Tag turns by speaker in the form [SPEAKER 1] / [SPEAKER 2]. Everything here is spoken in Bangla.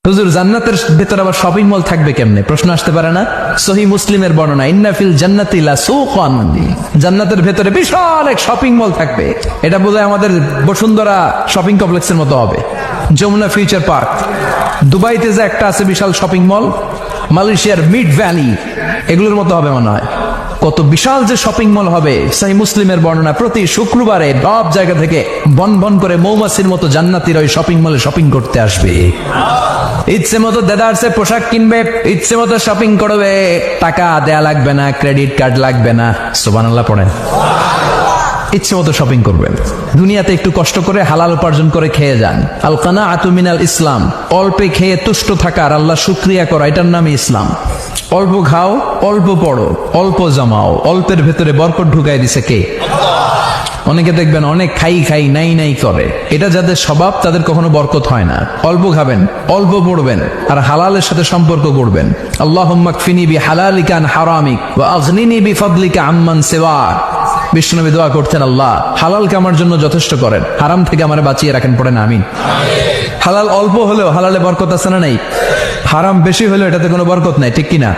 [SPEAKER 1] হুজুর জান্নাতের ভেতর আবার শপিং মল থাকবে কেমনে? প্রশ্ন আসতে পারে না? সহিহ মুসলিমের বর্ণনা, ইন্না ফিল জান্নাতি লাসুকান, জান্নাতের ভেতরে বিশাল এক শপিং মল থাকবে। এটা বোধহয় আমাদের বসুন্ধরা শপিং কমপ্লেক্সের মতো হবে, যমুনা ফিউচার পার্ক। দুবাইতে যে একটা আছে বিশাল শপিং মল, মালয়েশিয়ার মিড ভ্যালি, এগুলোর মতো হবে মনে হয়। কত বিশাল যে শপিং মল হবে। সহিহ মুসলিমের বর্ণনা, প্রতি শুক্রবারে সব জায়গা থেকে বন বন করে মৌমাছির মতো জান্নাতীরা ওই শপিং মলে শপিং করতে আসবে। ইচ্ছে মতো দেদারসে পোশাক কিনবে, ইচ্ছে মতো শপিং করবে, টাকা দেয়া লাগবে না, ক্রেডিট কার্ড লাগবে না। সুবহানাল্লাহ পড়েন। ইচ্ছে মতো শপিং করবেন। দুনিয়াতে একটু কষ্ট করে হালাল উপার্জন করে খেয়ে যান। আল কানাআতু মিনাল ইসলাম, অল্পে খেয়ে তুষ্ট থাকা আর আল্লাহ শুকরিয়া করা, এটার নামই ইসলাম। অল্প খাও, অল্প পড়ো, অল্প জমাও, অল্পের ভেতরে বরকত ঢুকাই দিছে কে? অনেকে দেখবেন অনেক খাই খাই নাই নাই করে, এটা যাদের স্বভাব তাদের কখনো বরকত হয় না। অল্প খাবেন, অল্প পড়বেন, আর হালালের সাথে সম্পর্ক করবেন। আল্লাহুম্মা কফিনি বিহালালিকা আন হারামিক ওয়া আগনিনি বিফাদলিকা আম্মান সিওয়াক। বিষ্ণুনবী দোয়া করতেন, আল্লাহ হালালকে আমার জন্য যথেষ্ট করেন, হারাম থেকে আমারে বাঁচিয়ে রাখেন। পড়েন আমিন। হালাল অল্প হলেও হালালে বরকত আছে না নাই? হারাম বেশি হলেও এটাতে কোনো বরকত নাই, ঠিক কিনা?